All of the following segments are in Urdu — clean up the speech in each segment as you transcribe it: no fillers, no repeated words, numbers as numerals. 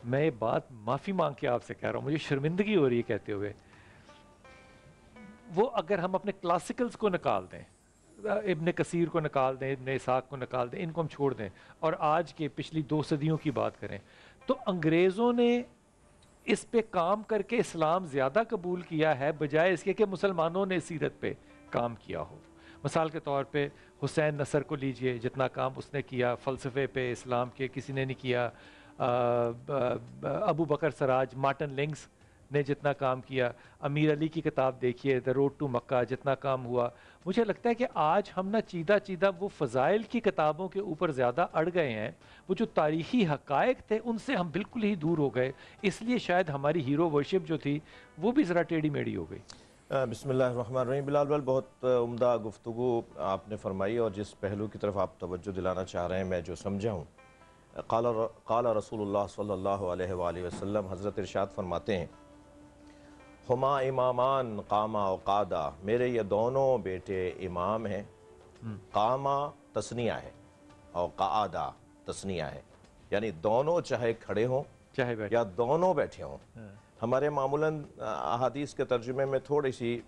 میں یہ بات معافی مانگ کے آپ سے کہہ رہا ہوں، مجھے شرمندگی ہو رہی ہے کہتے ہوئے، وہ اگر ہم اپنے کلاسیکلز کو نکال دیں، ابن کثیر کو نکال دیں، ابن اسحاق کو نکال دیں، ان کو ہم چھوڑ دیں اور آج کے پچھلی 2 صدیوں کی بات کریں، تو انگریزوں نے اس پہ کام کر کے اسلام زیادہ قبول کیا ہے بجائے اس کے کہ مسلمانوں نے سیرت پہ کام کیا ہو۔ مثال کے طور پہ حسین نصر کو لیجئے، جتنا کام اس نے کیا فلسفے پہ اسلام کے کسی نے نہیں کیا۔ ابو بکر سراج، مارٹن لنگس نے جتنا کام کیا، امیر علی کی کتاب دیکھیے دا روڈ ٹو مکہ، جتنا کام ہوا۔ مجھے لگتا ہے کہ آج ہم نہ چیدہ وہ فضائل کی کتابوں کے اوپر زیادہ اڑ گئے ہیں، وہ جو تاریخی حقائق تھے ان سے ہم بالکل ہی دور ہو گئے، اس لیے شاید ہماری ہیرو ورشپ جو تھی وہ بھی ذرا ٹیڑھی میڑھی ہو گئی۔ بسم اللہ الرحمن الرحیم۔ بلال بھائی بہت عمدہ گفتگو آپ نے فرمائی، اور جس پہلو کی طرف آپ توجہ دلانا چاہ رہے ہیں میں جو سمجھا ہوں، قال رسول اللہ صلی اللہ علیہ وآلہ وسلم، حضرت ارشاد فرماتے ہیں ہما امامان قاما و قادا، میرے یہ دونوں بیٹے امام ہیں۔ قاما تثنیہ ہے اور قعادہ تثنیہ ہے، یعنی دونوں چاہے کھڑے ہوں چاہے بیٹھے یا دونوں بیٹھے ہوں۔ ہمارے معمولاً احادیث کے ترجمے میں تھوڑی سی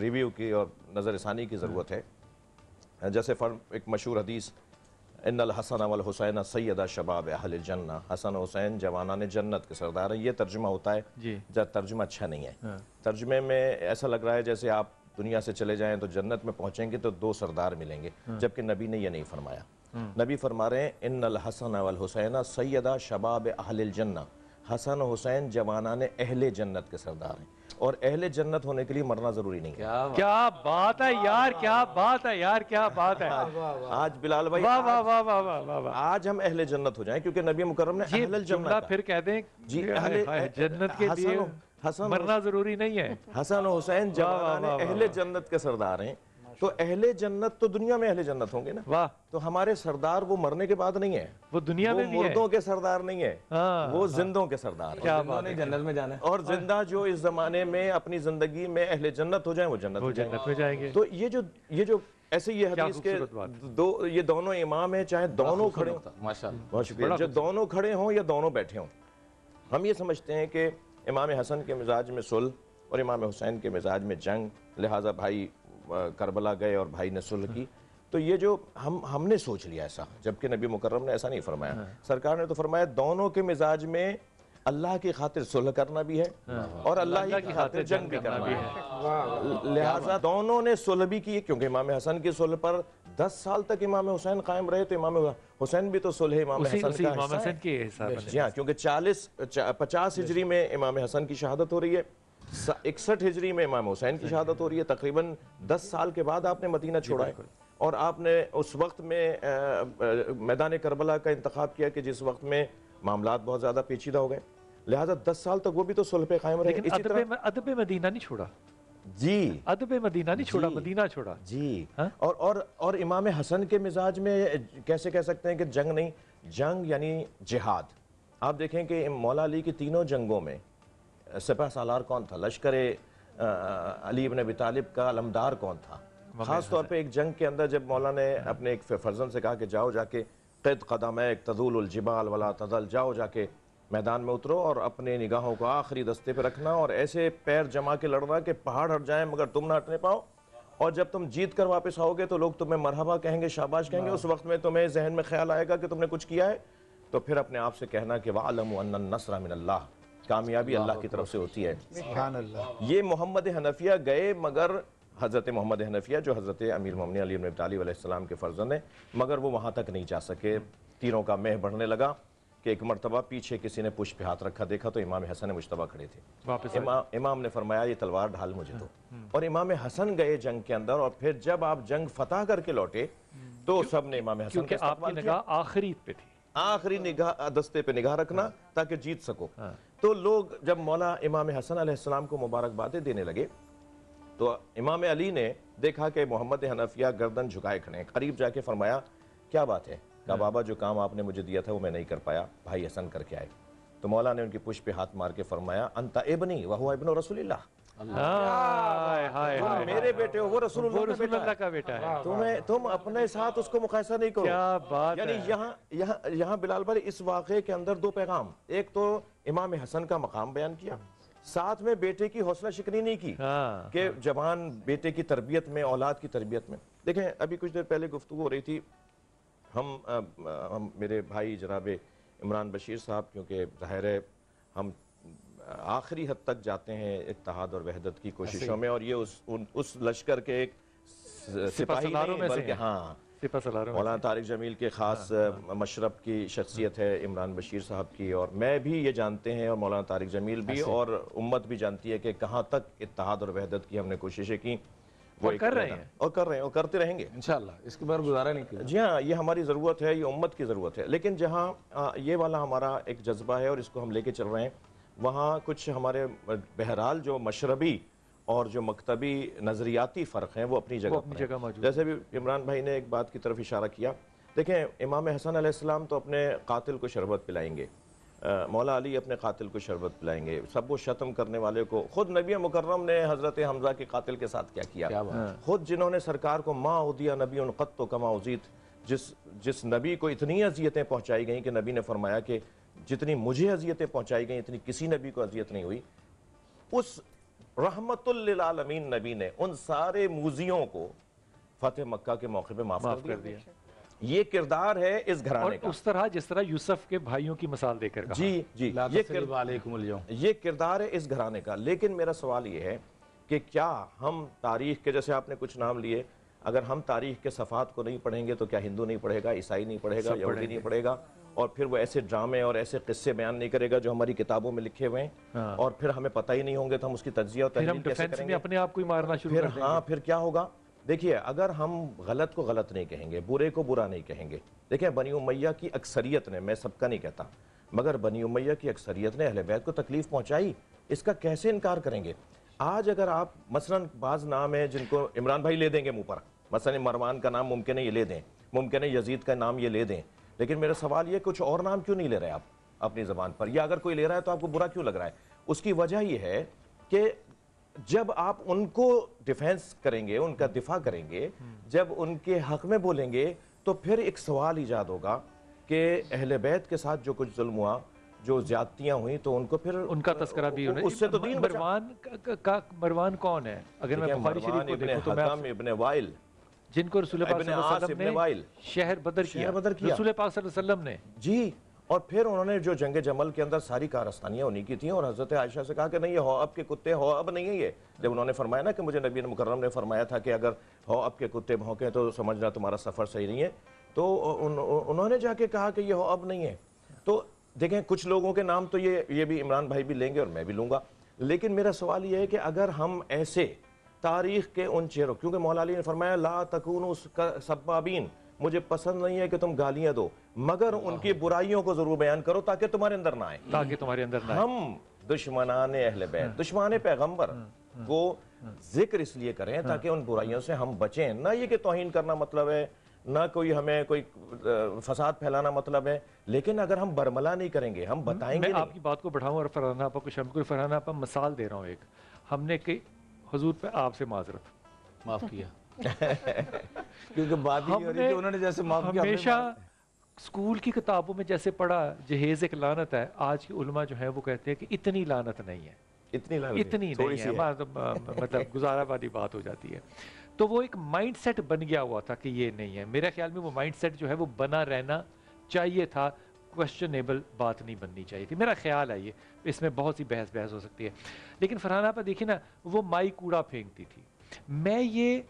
ریویو کی اور نظر ثانی کی ضرورت ہے۔ جیسے ایک مشہور حدیث، ان الحسن والحسین سیدہ شباب اہل الجنہ، حسن و حسین جوانان جنت کے سردار ہیں، یہ ترجمہ ہوتا ہے جی، جب ترجمہ اچھا نہیں ہے۔ ترجمے میں ایسا لگ رہا ہے جیسے آپ دنیا سے چلے جائیں تو جنت میں پہنچیں گے تو 2 سردار ملیں گے، جبکہ نبی نے یہ نہیں فرمایا۔ نبی فرما رہے ہیں ان الحسن والحسین سیدہ شباب اہل الجنہ، حسن و حسین جوانان اہل جنت کے سردار ہیں، اور اہل جنت ہونے کے لیے مرنا ضروری نہیں ہے۔ کیا بات ہے یار، کیا بات ہے یار، کیا بات ہے۔ آج بلال بھائی واہ واہ واہ واہ واہ واہ واہ۔ آج ہم اہل جنت ہو جائیں، کیونکہ نبی مکرم نے اہل الجنہ جملہ پھر کہہ دیں جی جنت کے لیے مرنا ضروری نہیں ہے۔ حسن و حسین جوانان اہل جنت کے سردار ہیں، تو اہل جنت تو دنیا میں اہل جنت ہوں گے نا۔ واہ، تو ہمارے سردار وہ مرنے کے بعد نہیں ہے، وہ دنیا میں بھی ہے، مردوں کے سردار نہیں ہے، وہ زندوں کے سردار ہیں۔ کیا بات ہے، جنت میں جانا ہے، اور زندہ جو اس زمانے میں اپنی زندگی میں اہل جنت ہو جائیں وہ جنت میں جائیں گے۔ تو یہ جو ایسے یہ حدیث کے یہ دونوں امام ہیں، چاہے دونوں کھڑے ہوں، ماشاءاللہ، بہت شکریہ، جو دونوں کھڑے ہوں یا دونوں بیٹھے ہوں۔ ہم یہ سمجھتے ہیں کہ امام حسن کے مزاج میں صلح اور امام حسین کے مزاج میں جنگ، لہٰذا بھائی کربلا گئے اور بھائی نے صلح کی، تو یہ جو ہم نے سوچ لیا ایسا، جبکہ نبی مکرم نے ایسا نہیں فرمایا۔ سرکار نے تو فرمایا دونوں کے مزاج میں اللہ کی خاطر صلح کرنا بھی ہے اور اللہ کی خاطر جنگ بھی کرنا ہے، لہٰذا دونوں نے صلح بھی کی، کیونکہ امام حسن کی صلح پر 10 سال تک امام حسین قائم رہے، تو امام حسین بھی تو صلح امام حسن کا حصہ ہے۔ جی ہاں، کیونکہ 50 ہجری میں امام حسن کی شہادت ہو رہی ہے، 61 ہجری میں امام حسین کی شہادت ہو رہی ہے، تقریباً 10 سال کے بعد آپ نے مدینہ چھوڑا ہے، اور آپ نے اس وقت میں میدان کربلا کا انتخاب کیا کہ جس وقت میں معاملات بہت زیادہ پیچیدہ ہو گئے، لہٰذا 10 سال تک وہ بھی تو صلح پہ قائم رہے۔ لیکن ادب مدینہ نہیں چھوڑا، جی ادب مدینہ نہیں چھوڑا، مدینہ چھوڑا جی۔ اور امام حسن کے مزاج میں کیسے کہہ سکتے ہیں کہ جنگ نہیں، جنگ یعنی جہاد۔ آپ دیکھیں کہ مولا علی کی تینوں جنگوں میں سپہ سالار کون تھا، لشکر علی بن ابی طالب کا علمدار کون تھا؟ خاص طور پہ ایک جنگ کے اندر جب مولا نے اپنے ایک فرزند سے کہا کہ جاؤ جا کے قد قدمیک تزول الجبال ولا تزل، جاؤ جا کے میدان میں اترو اور اپنے نگاہوں کو آخری دستے پہ رکھنا اور ایسے پیر جما کے لڑنا کہ پہاڑ ہٹ جائیں مگر تم نہ ہٹنے پاؤ، اور جب تم جیت کر واپس آؤ گے تو لوگ تمہیں مرحبا کہیں گے، شاباش کہیں گے، اس وقت میں تمہیں ذہن میں خیال آئے گا کہ تم نے کچھ کیا ہے، تو پھر اپنے آپ سے کہنا کہ وَعَلَمُوا أَنَّ النَّصْرَ مِنَ اللَّهِ، کامیابی اللہ کی طرف سے ہوتی ہے۔ سبحان اللہ۔ یہ محمد حنفیہ گئے، مگر حضرت محمد حنفیہ جو حضرت امیر المومنین علی بن ابی طالب علیہ السلام کے فرزند ہیں، مگر وہ وہاں تک نہیں جا سکے، تیروں کا مہ بڑھنے لگا کہ ایک مرتبہ پیچھے کسی نے پشت پہ ہاتھ رکھا، دیکھا تو امام حسن مجتبیٰ کھڑے تھے، امام نے فرمایا یہ تلوار ڈھال مجھے دو، اور امام حسن گئے جنگ کے اندر، اور پھر جب آپ جنگ فتح کر کے لوٹے تو سب نے امام حسن کا کیونکہ آپ کی نگاہ آخری پہ تھی، آخری نگاہ دستے پہ نگاہ رکھنا تاکہ جیت سکو۔ تو لوگ جب مولا امام حسن علیہ السلام کو مبارکبادیں دینے لگے تو امام علی نے دیکھا کہ محمد حنفیہ گردن جھکائے کھڑے ہیں، قریب جا کے فرمایا کیا بات ہے؟ کہا بابا جو کام آپ نے مجھے دیا تھا وہ میں نہیں کر پایا، بھائی حسن کر کے آئے۔ تو مولا نے ان کی پشت پہ ہاتھ مار کے فرمایا انت ابنی وہو ابن رسول اللہ، میرے بیٹے ہو وہ رسول وہ اللہ رسول اللہ کا بیٹا ہے. تم اپنے ساتھ اس کو مقایسہ نہیں کرو. کیا بات یعنی ہے. یہاں بلال بھائی اس واقعے کے اندر دو پیغام. ایک تو امام حسن کا مقام بیان کیا, ساتھ میں بیٹے کی حوصلہ شکنی نہیں کی کہ جوان بیٹے کی تربیت میں, اولاد کی تربیت میں. دیکھیں ابھی کچھ دیر پہلے گفتگو ہو رہی تھی, ہم میرے بھائی جناب عمران بشیر صاحب, کیونکہ ظاہر ہے ہم آخری حد تک جاتے ہیں اتحاد اور وحدت کی کوششوں میں, اور یہ اس لشکر کے ایک سپاہی نہیں بلکہ ہاں مولانا طارق جمیل کے خاص مشرب کی شخصیت ہے عمران بشیر صاحب کی, اور میں بھی یہ جانتے ہیں اور مولانا طارق جمیل بھی اور امت بھی جانتی ہے کہ کہاں تک اتحاد اور وحدت کی ہم نے کوششیں کی, وہ کر رہے ہیں اور کرتے رہیں گے انشاءاللہ. اس کے بعد گزارا نہیں کیا. جی ہاں, یہ ہماری ضرورت ہے, یہ امت کی ضرورت ہے. لیکن جہاں یہ والا ہمارا ایک جذبہ ہے اور اس کو ہم لے کے چل رہے ہیں, وہاں کچھ ہمارے بہرحال جو مشربی اور جو مکتبی نظریاتی فرق ہیں وہ اپنی جگہ موجود. جیسے بھی عمران بھائی نے ایک بات کی طرف اشارہ کیا, دیکھیں امام حسن علیہ السلام تو اپنے قاتل کو شربت پلائیں گے, مولا علی اپنے قاتل کو شربت پلائیں گے, سب وہ شتم کرنے والے کو. خود نبی مکرم نے حضرت حمزہ کے قاتل کے ساتھ کیا کیا, خود جنہوں نے سرکار کو ما اودیا نبی قط کما اذیت, جس نبی کو اتنی اذیتیں پہنچائی گئیں کہ نبی نے فرمایا کہ جتنی مجھے اذیتیں پہنچائی گئیں اتنی کسی نبی کو اذیت نہیں ہوئی. اس رحمت للعالمین نبی نے ان سارے موذیوں کو فتح مکہ کے موقع پہ معاف کر دیا. یہ کردار ہے اس گھرانے کا, اس طرح جس طرح یوسف کے بھائیوں کی مثال دے کر کہا. جی جی, یہ کردار ہے اس گھرانے کا. لیکن میرا سوال یہ ہے کہ کیا ہم تاریخ کے, جیسے آپ نے کچھ نام لیے, اگر ہم تاریخ کے صفحات کو نہیں پڑھیں گے تو کیا ہندو نہیں پڑھے گا, عیسائی نہیں پڑھے گا, یہودی نہیں پڑھے گا, اور پھر وہ ایسے ڈرامے اور ایسے قصے بیان نہیں کرے گا جو ہماری کتابوں میں لکھے ہوئے ہیں, اور پھر ہمیں پتہ ہی نہیں ہوں گے تو ہم اس کی تجزیہ اور تحلیل کیسے کریں گے؟ اپنے آپ کو ہی مارنا شروع کر دیں گے. پھر کیا ہوگا؟ دیکھیے, اگر ہم غلط کو غلط نہیں کہیں گے, برے کو برا نہیں کہیں گے. دیکھیں بنی امیہ کی اکثریت نے, میں سب کا نہیں کہتا, مگر بنی امیہ کی اکثریت نے اہل بیت کو تکلیف پہنچائی, اس کا کیسے انکار کریں گے؟ آج اگر آپ مثلا بعض نام ہیں جن کو عمران بھائی لے دیں گے منہ پر, مثلا مروان کا نام ممکن ہے یہ لے دیں, ممکن ہے یزید کا نام یہ لے دیں, لیکن میرا سوال یہ کچھ اور نام کیوں نہیں لے رہے آپ اپنی زبان پر, یا اگر کوئی لے رہا ہے تو آپ کو برا کیوں لگ رہا ہے؟ اس کی وجہ یہ ہے کہ جب آپ ان کو ڈیفینس کریں گے, ان کا دفاع کریں گے, جب ان کے حق میں بولیں گے, تو پھر ایک سوال ایجاد ہوگا کہ اہل بیت کے ساتھ جو کچھ ظلم ہوا, جو زیادتیاں ہوئیں, تو ان کو پھر ان کا تذکرہ بھی ہونا. اس سے تو دین مروان کون ہے؟ اگر میں بخاری شریف کو دیکھوں تو حکم ابن وائل, جن کو رسول پاک صلی اللہ علیہ وسلم نے شہر بدر کیا, رسول پاک صلی اللہ علیہ وسلم نے, جی, اور پھر انہوں نے جو جنگ جمل کے اندر ساری کارستانیاں انہی کی تھیں, اور حضرت عائشہ سے کہا کہ نہیں یہ ہواب کے کتے, ہواب نہیں ہے یہ. جب انہوں نے فرمایا نا کہ مجھے نبی مکرم نے فرمایا تھا کہ اگر ہواب کے کتے بھونکیں تو سمجھنا تمہارا سفر صحیح نہیں ہے, تو انہوں نے جا کے کہا کہ یہ ہواب نہیں ہے. تو دیکھیں کچھ لوگوں کے نام تو یہ بھی عمران بھائی بھی لیں گے اور میں بھی لوں گا, لیکن میرا سوال یہ ہے کہ اگر ہم ایسے تاریخ کے ان چہروں, کیونکہ مولا علی نے فرمایا لا تکونوا سبابین, مجھے پسند نہیں ہے کہ تم گالیاں دو, مگر ان کی برائیوں کو ضرور بیان کرو تاکہ تمہارے اندر نہ آئے. ہم دشمنان اہل بیت, دشمن پیغمبر کو ذکر اس لیے کریں تاکہ ان برائیوں سے ہم بچیں, نہ یہ کہ توہین کرنا مطلب ہے, نہ کوئی ہمیں کوئی فساد پھیلانا مطلب ہے. لیکن اگر ہم برملا نہیں کریں گے, ہم بتائیں گے. میں آپ کی بات کو بڑھاؤں اور فرحان آپا کو شامل کروں. فرحان آپا مثال دے رہا ہوں ایک, ہم نے کہ حضور پہ آپ سے معذرت معاف کیا کیونکہ بات ہی ہو رہی تھی, انہوں نے جیسے معاف کیا. ہمیشہ اسکول کی کتابوں میں جیسے پڑھا جہیز ایک لعنت ہے, آج کے علماء جو ہیں وہ کہتے ہیں کہ اتنی لعنت نہیں ہے, اتنی نہیں ہے, مطلب گزارا والی بات ہو جاتی ہے. تو وہ ایک مائنڈ سیٹ بن گیا ہوا تھا کہ یہ نہیں ہے. میرے خیال میں وہ مائنڈ سیٹ جو ہے وہ بنا رہنا چاہیے تھا, کوشچنیبل بات نہیں بننی چاہیے تھی. میرا خیال ہے یہ, اس میں بہت سی بحث ہو سکتی ہے. لیکن فرحان آپا دیکھیں نا, وہ مائی کوڑا پھینکتی تھی. میں یہ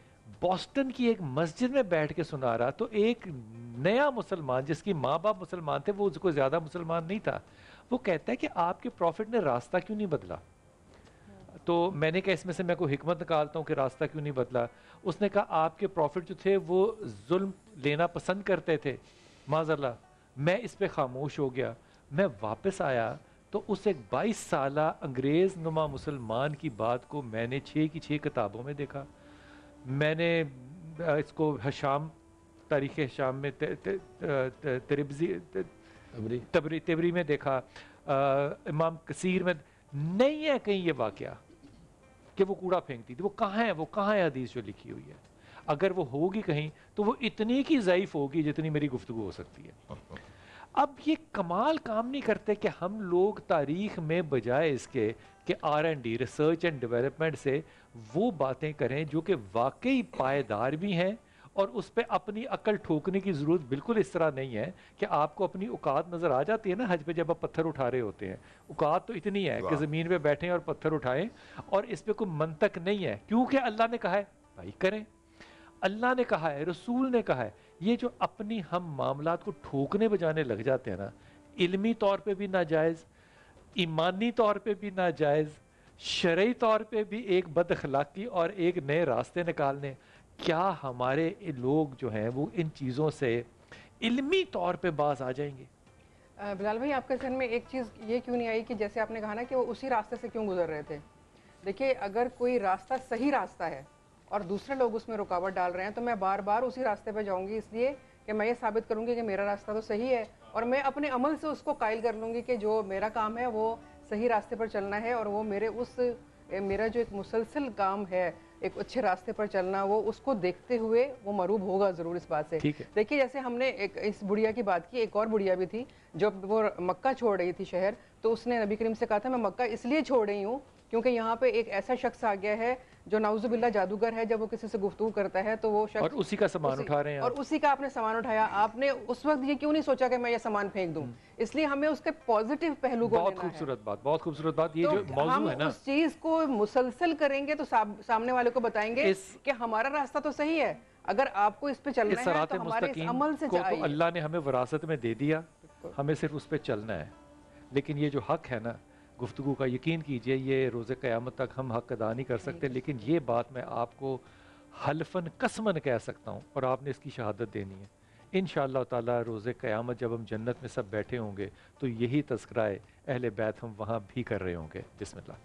بوسٹن کی ایک مسجد میں بیٹھ کے سنا رہا, تو ایک نیا مسلمان جس کی ماں باپ مسلمان تھے, وہ کوئی زیادہ مسلمان نہیں تھا, وہ کہتا ہے کہ آپ کے پروفٹ نے راستہ کیوں نہیں بدلا. تو میں نے کہا اس میں سے میں کوئی حکمت نکالتا ہوں کہ راستہ کیوں نہیں بدلا. اس نے کہا آپ کے پروفٹ جو تھے وہ ظلم لینا پسند کرتے تھے, معاذ اللہ. میں اس پہ خاموش ہو گیا. میں واپس آیا تو اس ایک 22 سالہ انگریز نما مسلمان کی بات کو میں نے 6 کی 6 کتابوں میں دیکھا. میں نے اس کو حشام, تاریخ حشام میں, تبری میں دیکھا, امام کثیر میں, نہیں ہے کہیں یہ واقعہ. کہ وہ کوڑا پھینکتی تھی. وہ کہاں ہے حدیث جو لکھی ہوئی ہے؟ اگر وہ ہوگی کہیں تو وہ اتنی کی ضعیف ہوگی جتنی میری گفتگو ہو سکتی ہے. اب یہ کمال کام نہیں کرتے کہ ہم لوگ تاریخ میں بجائے اس کے کہ R&D ریسرچ اینڈ ڈیولپمنٹ سے وہ باتیں کریں جو کہ واقعی پائیدار بھی ہیں, اور اس پہ اپنی عقل ٹھوکنے کی ضرورت بالکل اس طرح نہیں ہے کہ آپ کو اپنی اوقات نظر آ جاتی ہے نا حج پہ جب آپ پتھر اٹھا رہے ہوتے ہیں. اوقات تو اتنی ہے کہ زمین پہ بیٹھیں اور پتھر اٹھائیں, اور اس پہ کوئی منطق نہیں ہے کیونکہ اللہ نے کہا ہے بھائی کریں, اللہ نے کہا ہے, رسول نے کہا ہے. یہ جو اپنی ہم معاملات کو ٹھوکنے بجانے لگ جاتے ہیں نا, علمی طور پہ بھی ناجائز, ایمانی طور پہ بھی ناجائز, شرعی طور پہ بھی ایک بد اخلاقی اور ایک نئے راستے نکالنے, کیا ہمارے لوگ جو ہیں وہ ان چیزوں سے علمی طور پہ باز آ جائیں گے؟ بلال بھائی آپ کے ذہن میں ایک چیز یہ کیوں نہیں آئی کہ جیسے آپ نے کہا نا کہ وہ اسی راستے سے کیوں گزر رہے تھے؟ دیکھیے اگر کوئی راستہ صحیح راستہ ہے اور دوسرے لوگ اس میں رکاوٹ ڈال رہے ہیں تو میں بار بار اسی راستے پہ جاؤں گی, اس لیے کہ میں یہ ثابت کروں گی کہ میرا راستہ تو صحیح ہے, اور میں اپنے عمل سے اس کو قائل کر لوں گی کہ جو میرا کام ہے وہ صحیح راستے پر چلنا ہے, اور وہ میرا جو ایک مسلسل کام ہے ایک اچھے راستے پر چلنا, وہ اس کو دیکھتے ہوئے وہ مروب ہوگا ضرور اس بات سے. دیکھیے جیسے ہم نے ایک اس بڑھیا کی بات کی, ایک اور بڑھیا بھی تھی جب وہ مکہ چھوڑ رہی تھی شہر, تو اس نے نبی کریم سے کہا تھا میں مکہ اس لیے چھوڑ رہی ہوں کیونکہ یہاں پہ ایک ایسا شخص آ گیا ہے جو نعوذ باللہ جادوگر ہے, جب وہ کسی سے گفتگو کرتا ہے تو وہ شخص اور اسی کا سامان اٹھا رہے ہیں, اور اسی کا آپ نے سامان اٹھایا. آپ نے اس وقت یہ کیوں نہیں سوچا کہ میں یہ سامان پھینک دوں؟ اس لیے ہمیں اس کے پازیٹیو پہلو کو بہت خوبصورت بات, بہت خوبصورت بات. یہ جو موضوع ہے نا, ہم اس چیز کو مسلسل کریں گے تو سامنے والے کو بتائیں گے کہ ہمارا راستہ تو صحیح ہے, اگر آپ کو اس پہ چلنا ہے تو ہمارے اس عمل سے چاہیے. اللہ نے ہمیں وراثت میں دے دیا, ہمیں صرف اس پہ چلنا ہے. لیکن یہ جو حق ہے نا گفتگو کا, یقین کیجئے یہ روز قیامت تک ہم حق ادا نہیں کر سکتے, لیکن یہ بات میں آپ کو حلفاً قسماً کہہ سکتا ہوں, اور آپ نے اس کی شہادت دینی ہے انشاءاللہ تعالی. روز قیامت جب ہم جنت میں سب بیٹھے ہوں گے تو یہی تذکرہ اہل بیت ہم وہاں بھی کر رہے ہوں گے. بسم اللہ.